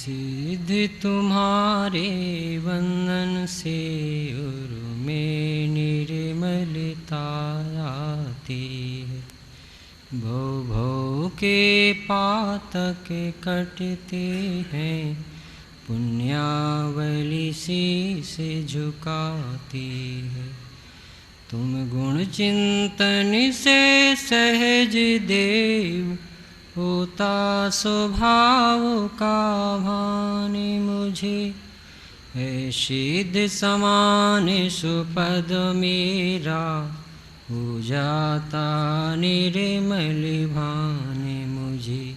सिद्धि तुम्हारे वंदन से उर में निर्मलता आती है। भव भव के पातक कटते हैं, पुण्यावली शीश झुकाती है। तुम गुण चिंतन से सहज देव, होता स्वभाव का भान मुझे। है सिद्ध समान सुपद मेरा, हो जाता निर्मल भान मुझे।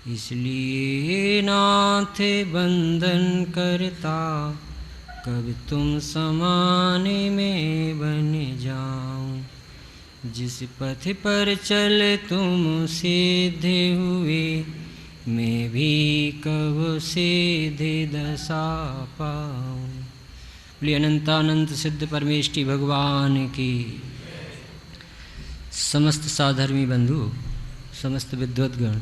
इसलिए नाथ बंदन करता, कब तुम समान में बन जाऊं। जिस पथ पर चल तुम सिद्ध हुए, मैं भी कब सिद्ध दशा पाऊं। बोलिए अनंतानंत सिद्ध परमेष्टि भगवान की। समस्त साधर्मी बंधु, समस्त विद्वद्गण,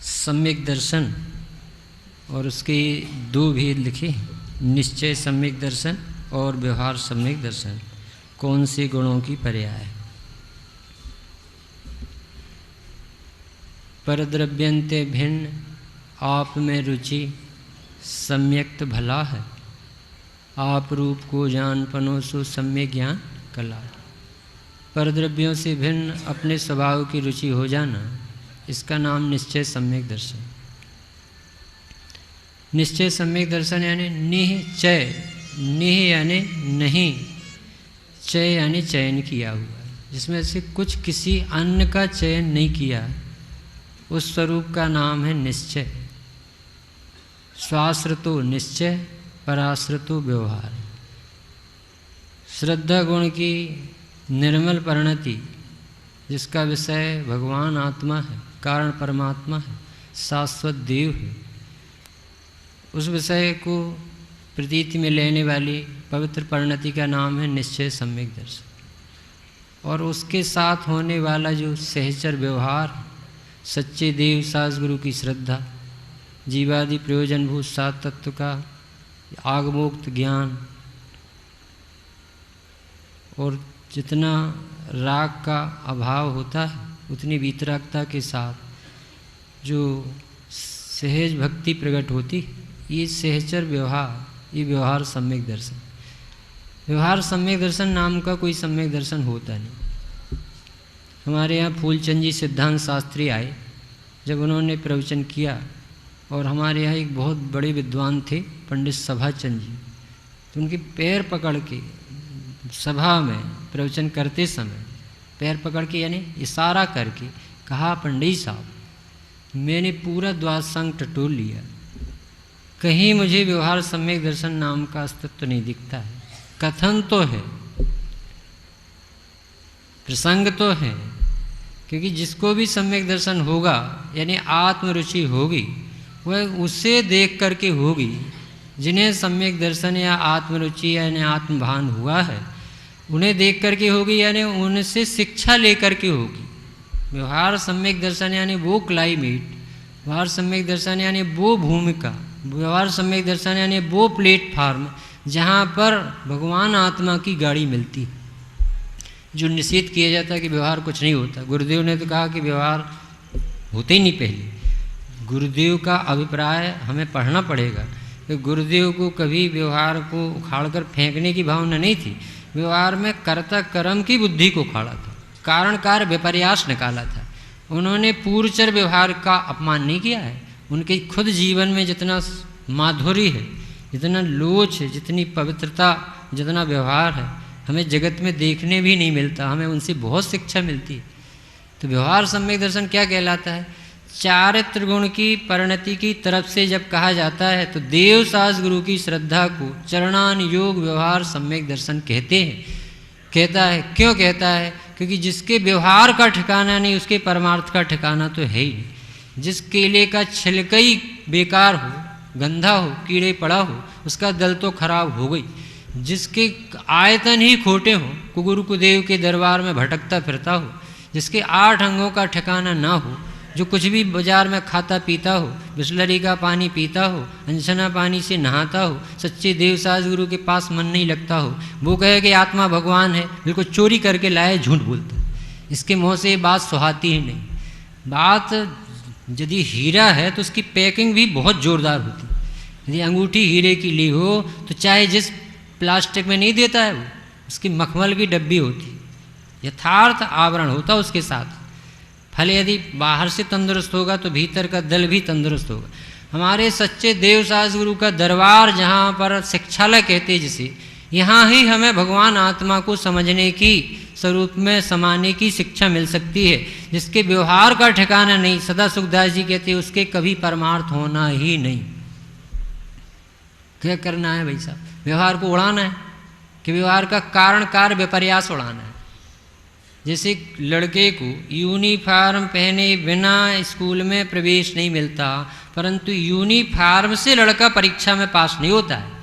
सम्यक दर्शन और उसके दो भेद लिखे, निश्चय सम्यक दर्शन और व्यवहार सम्यक दर्शन। कौन से गुणों की पर्याय? परद्रव्यंते भिन्न, आप में रुचि, सम्यक्त भला है। आप रूप को जान पनोसो, सम्यक ज्ञान कला। परद्रव्यों से भिन्न अपने स्वभाव की रुचि हो जाना, इसका नाम निश्चय सम्यक दर्शन। निश्चय सम्यक दर्शन यानी निश्चय, निह यानी नहीं, चय यानी चयन किया हुआ है, जिसमें से कुछ किसी अन्य का चयन नहीं किया, उस स्वरूप का नाम है निश्चय। स्वाश्रितो निश्चय, पराश्रितो व्यवहार। श्रद्धा गुण की निर्मल परिणति, जिसका विषय भगवान आत्मा है, कारण परमात्मा है, शाश्वत देव है, उस विषय को प्रतीति में लेने वाली पवित्र परिणति का नाम है निश्चय सम्यक दर्शन। और उसके साथ होने वाला जो सहचर व्यवहार, सच्चे देव सास गुरु की श्रद्धा, जीवादि प्रयोजनभूत सात तत्व का आगमोक्त ज्ञान, और जितना राग का अभाव होता है उतनी वीतरागता के साथ जो सहज भक्ति प्रकट होती, ये सहचर व्यवहार, ये व्यवहार सम्यक दर्शन। व्यवहार सम्यक दर्शन नाम का कोई सम्यक दर्शन होता नहीं। हमारे यहाँ फूलचंद जी सिद्धांत शास्त्री आए, जब उन्होंने प्रवचन किया, और हमारे यहाँ एक बहुत बड़े विद्वान थे पंडित सभाचंद जी, तो उनके पैर पकड़ के सभा में प्रवचन करते समय पैर पकड़ के यानी इशारा करके कहा, पंडित साहब मैंने पूरा द्वादशांग टटोल लिया, कहीं मुझे व्यवहार सम्यक दर्शन नाम का अस्तित्व नहीं दिखता है। कथन तो है, प्रसंग तो है, क्योंकि जिसको भी सम्यक दर्शन होगा यानी आत्मरुचि होगी, वह उसे देख करके होगी। जिन्हें सम्यक दर्शन या आत्मरुचि यानी आत्मभान हुआ है, उन्हें देख करके होगी, यानी उनसे शिक्षा लेकर के होगी। व्यवहार सम्यक दर्शन यानी वो क्लाइमेट, व्यवहार सम्यक दर्शन यानी वो भूमिका, व्यवहार सम्यक दर्शन यानी वो प्लेटफार्म जहाँ पर भगवान आत्मा की गाड़ी मिलती है। जो निषेध किया जाता है कि व्यवहार कुछ नहीं होता, गुरुदेव ने तो कहा कि व्यवहार होते ही नहीं। पहले गुरुदेव का अभिप्राय हमें पढ़ना पड़ेगा कि गुरुदेव को कभी व्यवहार को उखाड़कर फेंकने की भावना नहीं थी। व्यवहार में कर्ता कर्म की बुद्धि को उखाड़ा था, कारण कार्य विपर्यास निकाला था। उन्होंने पूर्वचर व्यवहार का अपमान नहीं किया है। उनके खुद जीवन में जितना माधुर्य है, जितना लोच है, जितनी पवित्रता, जितना व्यवहार है, हमें जगत में देखने भी नहीं मिलता। हमें उनसे बहुत शिक्षा मिलती है। तो व्यवहार सम्यक दर्शन क्या कहलाता है? चारित्र गुण की परिणति की तरफ से जब कहा जाता है तो देव सास गुरु की श्रद्धा को चरणान योग व्यवहार सम्यक दर्शन कहते हैं। कहता है, क्यों कहता है? क्योंकि जिसके व्यवहार का ठिकाना नहीं, उसके परमार्थ का ठिकाना तो है ही नहीं। जिस केले का छिलका ही बेकार हो, गंधा हो, कीड़े पड़ा हो, उसका दल तो खराब हो गई। जिसके आयतन ही खोटे हो, कुगुरु कुदेव के दरबार में भटकता फिरता हो, जिसके 8 अंगों का ठिकाना ना हो, जो कुछ भी बाजार में खाता पीता हो, बिस्लरी का पानी पीता हो, अनछना पानी से नहाता हो, सच्चे देवसाज गुरु के पास मन नहीं लगता हो, वो कहे कि आत्मा भगवान है, बिल्कुल चोरी करके लाए, झूठ बोलता है। इसके मुँह से ये बात सुहाती ही नहीं। बात यदि हीरा है तो उसकी पैकिंग भी बहुत ज़ोरदार होती है। यदि अंगूठी हीरे की ली हो तो चाहे जिस प्लास्टिक में नहीं देता है वो, उसकी मखमल की डब्बी होती, यथार्थ आवरण होता उसके साथ। फल यदि बाहर से तंदुरुस्त होगा तो भीतर का दल भी तंदुरुस्त होगा। हमारे सच्चे देवसाज गुरु का दरबार, जहाँ पर शिक्षालय कहते हैं जिसे, यहाँ ही हमें भगवान आत्मा को समझने की, स्वरूप में समाने की शिक्षा मिल सकती है। जिसके व्यवहार का ठिकाना नहीं, सदा सुखदास जी कहते हैं, उसके कभी परमार्थ होना ही नहीं। क्या करना है भाई साहब? व्यवहार को उड़ाना है कि व्यवहार का कारण कार्य विपर्यास उड़ाना है। जैसे लड़के को यूनिफॉर्म पहने बिना स्कूल में प्रवेश नहीं मिलता, परंतु यूनिफॉर्म से लड़का परीक्षा में पास नहीं होता है।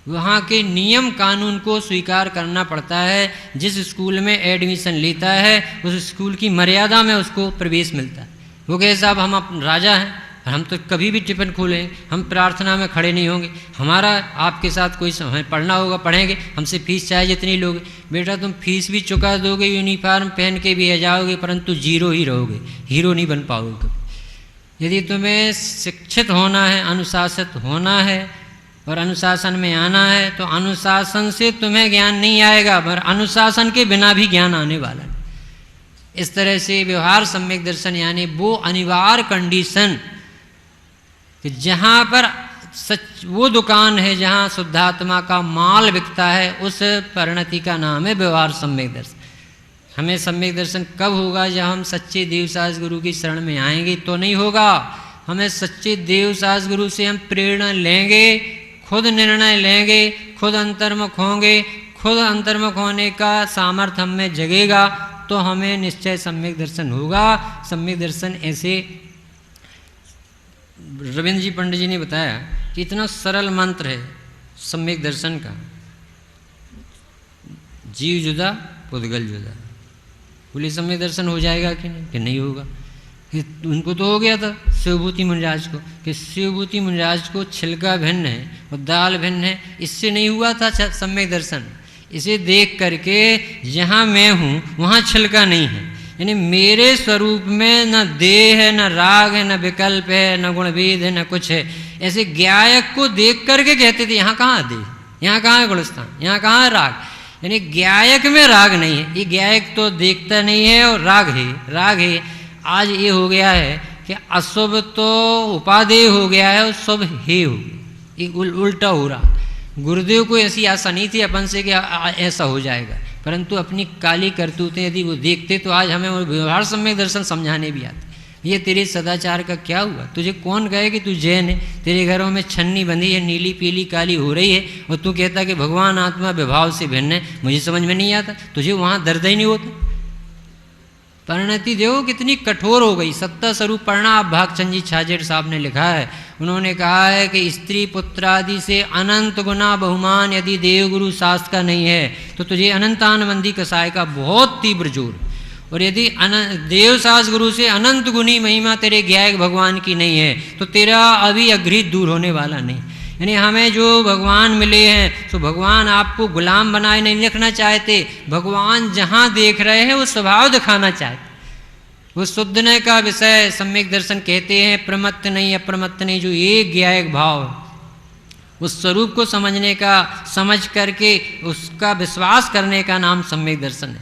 वहाँ के नियम कानून को स्वीकार करना पड़ता है। जिस स्कूल में एडमिशन लेता है उस स्कूल की मर्यादा में उसको प्रवेश मिलता है। वो कहे साहब हम राजा हैं, हम तो कभी भी टिफिन खोलें, हम प्रार्थना में खड़े नहीं होंगे, हमारा आपके साथ कोई हमें पढ़ना होगा पढ़ेंगे, हमसे फीस चाहे जितनी लोगे। बेटा तुम फीस भी चुका दोगे, यूनिफॉर्म पहन के भी आ जाओगे, परंतु जीरो ही रहोगे, हीरो नहीं बन पाओगे कभी। यदि तुम्हें शिक्षित होना है, अनुशासित होना है और अनुशासन में आना है, तो अनुशासन से तुम्हें ज्ञान नहीं आएगा, पर अनुशासन के बिना भी ज्ञान आने वाला है। इस तरह से व्यवहार सम्यक दर्शन यानी वो अनिवार्य कंडीशन कि जहाँ पर सच वो दुकान है जहाँ शुद्धात्मा का माल बिकता है, उस परिणति का नाम है व्यवहार सम्यक दर्शन। हमें सम्यक दर्शन कब होगा? जब हम सच्चे देवसाज गुरु की शरण में आएंगे तो नहीं होगा। हमें सच्चे देवसाज गुरु से हम प्रेरणा लेंगे, खुद निर्णय लेंगे, खुद अंतर्मुख होंगे, खुद अंतर्मुख होने का सामर्थ्य हम में जगेगा तो हमें निश्चय सम्यक दर्शन होगा। सम्यक दर्शन ऐसे रविंद्र जी पंडित जी ने बताया कि इतना सरल मंत्र है सम्यक दर्शन का, जीव जुदा पुद्गल जुदा। बोले सम्यक दर्शन हो जाएगा कि नहीं? कि नहीं होगा। उनको तो हो गया था शिवभूति मुनिराज को, कि शिवभूति मुनिराज को छिलका भिन्न है और दाल भिन्न है, इससे नहीं हुआ था सम्यक दर्शन। इसे देख करके जहाँ मैं हूँ वहाँ छिलका नहीं है, यानी मेरे स्वरूप में न देह है, न राग है, न विकल्प है, न गुणभेद है, न कुछ है। ऐसे गायक को देख करके कहते थे यहाँ कहाँ देह, यहाँ कहाँ है गुणस्थान, यहाँ कहाँ है राग। यानी गायक में राग नहीं है। ये गायक तो देखता नहीं है और राग है, राग है। आज ये हो गया है कि अशुभ तो उपादेय हो गया है और शुभ हे हो गया, ये उल्टा हो रहा। गुरुदेव को ऐसी आशा नहीं थी अपन से कि ऐसा हो जाएगा, परंतु अपनी काली करतूतें यदि वो देखते तो आज हमें व्यवहार सम्यक दर्शन समझाने भी आते। ये तेरे सदाचार का क्या हुआ? तुझे कौन कहे कि तू जैन है? तेरे घरों में छन्नी बंधी है, नीली पीली काली हो रही है, और तू कहता कि भगवान आत्मा विभाव से भिन्न है। मुझे समझ में नहीं आता, तुझे वहाँ दर्द ही नहीं होता। परिणति देखो कितनी कठोर हो गई। सत्ता स्वरूप पढ़ना, आप भागचंद जी छाजेड़ साहब ने लिखा है। उन्होंने कहा है कि स्त्री पुत्र आदि से अनंत गुना बहुमान यदि देवगुरु शास्त्र का नहीं है तो तुझे अनंतानबंदी कसाय का बहुत तीव्र जोर, और यदि देवसास गुरु से अनंत गुनी महिमा तेरे ज्ञायक भगवान की नहीं है तो तेरा अभी अघृत दूर होने वाला नहीं। यानी हमें जो भगवान मिले हैं तो भगवान आपको गुलाम बनाए नहीं रखना चाहते। भगवान जहाँ देख रहे हैं वो स्वभाव दिखाना चाहते। वो शुद्धने का विषय सम्यक दर्शन कहते हैं। प्रमत्त नहीं अप्रमत्त नहीं, जो एक ज्ञायक भाव उस स्वरूप को समझने का, समझ करके उसका विश्वास करने का नाम सम्यक दर्शन है।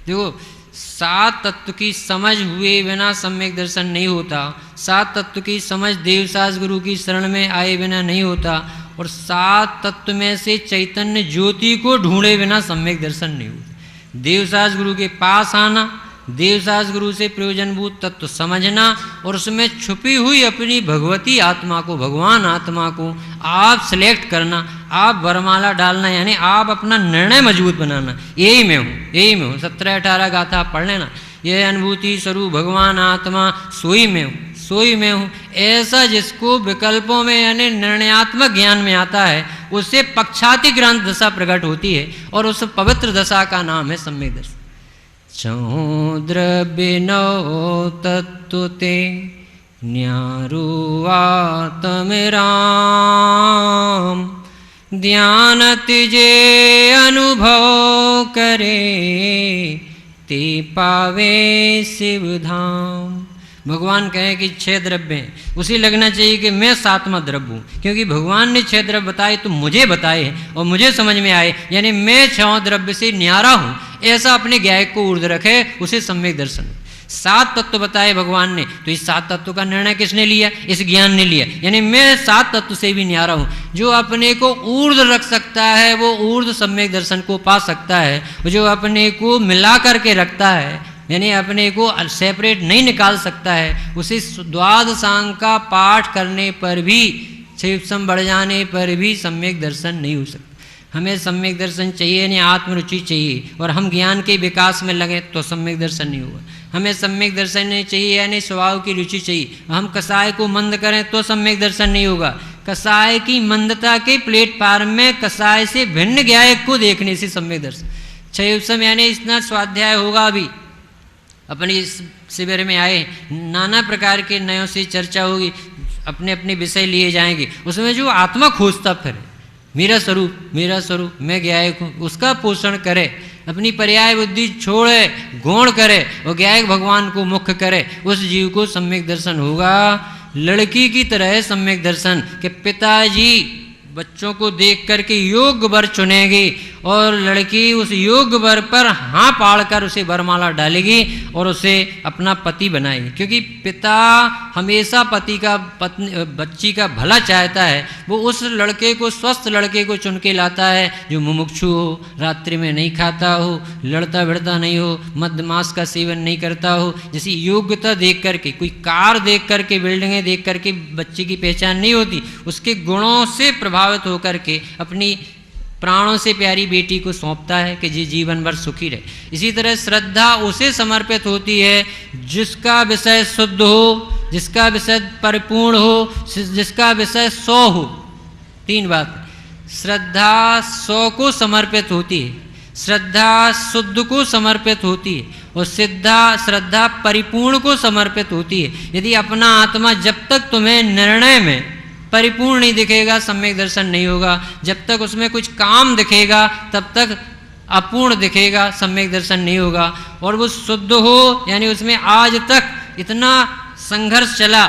देखो, सात तत्व की समझ हुए बिना सम्यक दर्शन नहीं होता। सात तत्व की समझ देवसास गुरु की शरण में आए बिना नहीं होता, और सात तत्व में से चैतन्य ज्योति को ढूंढे बिना सम्यक दर्शन नहीं होता। देवसास गुरु के पास आना, देवसास गुरु से प्रयोजनभूत तत्व समझना, और उसमें छुपी हुई अपनी भगवती आत्मा को, भगवान आत्मा को आप सिलेक्ट करना, आप वरमाला डालना, यानी आप अपना निर्णय मजबूत बनाना। यही मैं हूँ, यही मैं हूँ। 17-18 गाथा आप पढ़ लेना। यह अनुभूति स्वरूप भगवान आत्मा सोई में हूँ, सोई में हूँ। ऐसा जिसको विकल्पों में यानी निर्णयात्मक ज्ञान में आता है, उससे पक्षातिक्रांत दशा प्रकट होती है, और उस पवित्र दशा का नाम है सम्यक दर्शन। छो द्रव्य नौ तत्व ते न्यारू आत्म राम। ध्यान तिजे अनुभव करे ते पावे शिव धाम। भगवान कहे कि 6 द्रव्य हैं, उसे लगना चाहिए कि मैं 7वां द्रव्य हूँ, क्योंकि भगवान ने 6 द्रव्य बताए तो मुझे बताए और मुझे समझ में आए, यानी मैं 6 द्रव्य से न्यारा हूँ, ऐसा अपने ज्ञायक को ऊर्ध्व रखे, उसे सम्यक दर्शन। 7 तत्व बताए भगवान ने, तो इस 7 तत्व का निर्णय किसने लिया? इस ज्ञान ने लिया, यानी मैं 7 तत्व से भी न्यारा हूँ। जो अपने को ऊर्ध्व रख सकता है वो ऊर्ध्व सम्यक दर्शन को पा सकता है, जो अपने को मिला करके रखता है, यानी अपने को सेपरेट नहीं निकाल सकता है, उसे द्वादशांग का पाठ करने पर भी, क्षिप्सम बढ़ जाने पर भी सम्यक दर्शन नहीं हो सकता। हमें सम्यक दर्शन चाहिए, यानी आत्मरुचि चाहिए, और हम ज्ञान के विकास में लगे तो सम्यक दर्शन नहीं होगा। हमें सम्यक दर्शन नहीं चाहिए, यानी स्वभाव की रुचि चाहिए। हम कसाय को मंद करें तो सम्यक दर्शन नहीं होगा। कसाय की मंदता के प्लेटफार्म में कसाय से भिन्न ज्ञायक को देखने से सम्यक दर्शन। क्षिप्सम यानी इतना स्वाध्याय होगा। अभी अपने इस शिविर में आए, नाना प्रकार के नयों से चर्चा होगी, अपने अपने विषय लिए जाएंगे, उसमें जो आत्मा खोजता फिरे, मेरा स्वरूप मैं ज्ञायक हूँ, उसका पोषण करे, अपनी पर्याय बुद्धि छोड़े, गौण करे और ज्ञायक भगवान को मुख्य करे, उस जीव को सम्यक दर्शन होगा। लड़की की तरह सम्यक दर्शन कि पिताजी बच्चों को देख करके योग्य वर चुनेगी और लड़की उस योग्य वर पर हाँ पाड़कर उसे वरमाला डालेगी और उसे अपना पति बनाएगी, क्योंकि पिता हमेशा पति का बच्ची का भला चाहता है। वो उस लड़के को, स्वस्थ लड़के को चुन के लाता है जो मुमुक्षु हो, रात्रि में नहीं खाता हो, लड़ता भिड़ता नहीं हो, मद्यमांस का सेवन नहीं करता हो। जैसी योग्यता देख करके, कोई कार देख करके, बिल्डिंगें देख करके बच्चे की पहचान नहीं होती, उसके गुणों से प्रभावित होकर के अपनी प्राणों से प्यारी बेटी को सौंपता है कि जी जीवन भर सुखी रहे। इसी तरह श्रद्धा उसे समर्पित होती है जिसका विषय शुद्ध हो, जिसका विषय परिपूर्ण हो, जिसका विषय 100 हो। 3 बात, श्रद्धा 100 को समर्पित होती है, श्रद्धा शुद्ध को समर्पित होती है और श्रद्धा परिपूर्ण को समर्पित होती है। यदि अपना आत्मा जब तक तुम्हें निर्णय में परिपूर्ण नहीं दिखेगा, सम्यक दर्शन नहीं होगा। जब तक उसमें कुछ काम दिखेगा तब तक अपूर्ण दिखेगा, सम्यक दर्शन नहीं होगा। और वो शुद्ध हो, यानी उसमें आज तक इतना संघर्ष चला,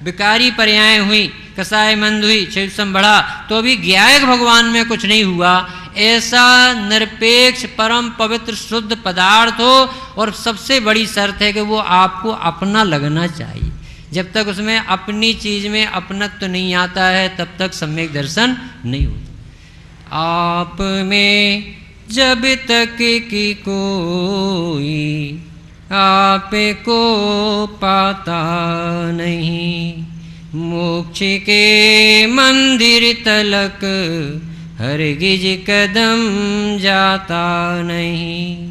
विकारी पर्याय हुई, कसाय मंद हुई, क्षिप्सम बढ़ा, तो अभी ज्ञायक भगवान में कुछ नहीं हुआ। ऐसा निरपेक्ष परम पवित्र शुद्ध पदार्थ हो, और सबसे बड़ी शर्त है कि वो आपको अपना लगना चाहिए। जब तक उसमें अपनी चीज में अपनत्व नहीं आता है तब तक सम्यक दर्शन नहीं होता। आप में जब तक कि कोई आप को पाता नहीं, मोक्ष के मंदिर तलक हरगिज कदम जाता नहीं।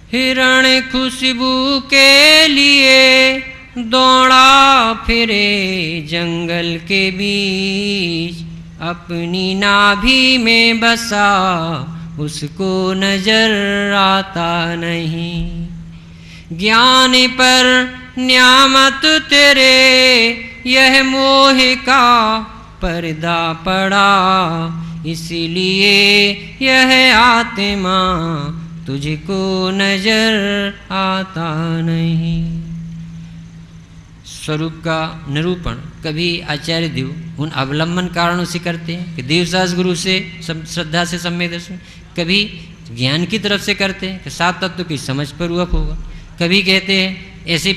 हिरण खुशबू के लिए दौड़ा फिरे जंगल के बीच, अपनी नाभि में बसा उसको नजर आता नहीं। ज्ञान पर न्यामत तेरे यह मोह का पर्दा पड़ा, इसलिए यह आत्मा तुझको नजर आता नहीं। स्वरूप का निरूपण कभी आचार्य देव उन अवलंबन कारणों से करते हैं कि देवदास गुरु से श्रद्धा से सम्यक दर्शन, कभी ज्ञान की तरफ से करते हैं कि 7 तत्व की समझ पर वह होगा, कभी कहते हैं ऐसे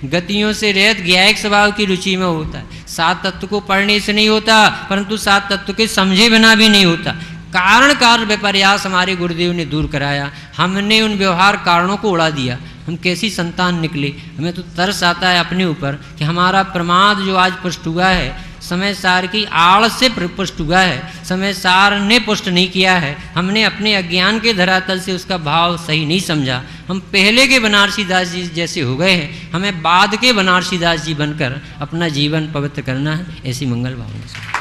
गतियों से रहित ज्ञायक स्वभाव की रुचि में होता है। 7 तत्व को पढ़ने से नहीं होता, परंतु 7 तत्व के समझे बिना भी नहीं होता। कारण कार्य विपर्यास हमारे गुरुदेव ने दूर कराया, हमने उन व्यवहार कारणों को उड़ा दिया। हम कैसी संतान निकले। हमें तो तरस आता है अपने ऊपर कि हमारा प्रमाद जो आज पुष्ट हुआ है, समय सार की आड़ से पुष्ट हुआ है, समय सार ने पुष्ट नहीं किया है। हमने अपने अज्ञान के धरातल से उसका भाव सही नहीं समझा। हम पहले के बनारसी दास जी जैसे हो गए हैं, हमें बाद के बनारसी दास जी बनकर अपना जीवन पवित्र करना है। ऐसी मंगल भावना से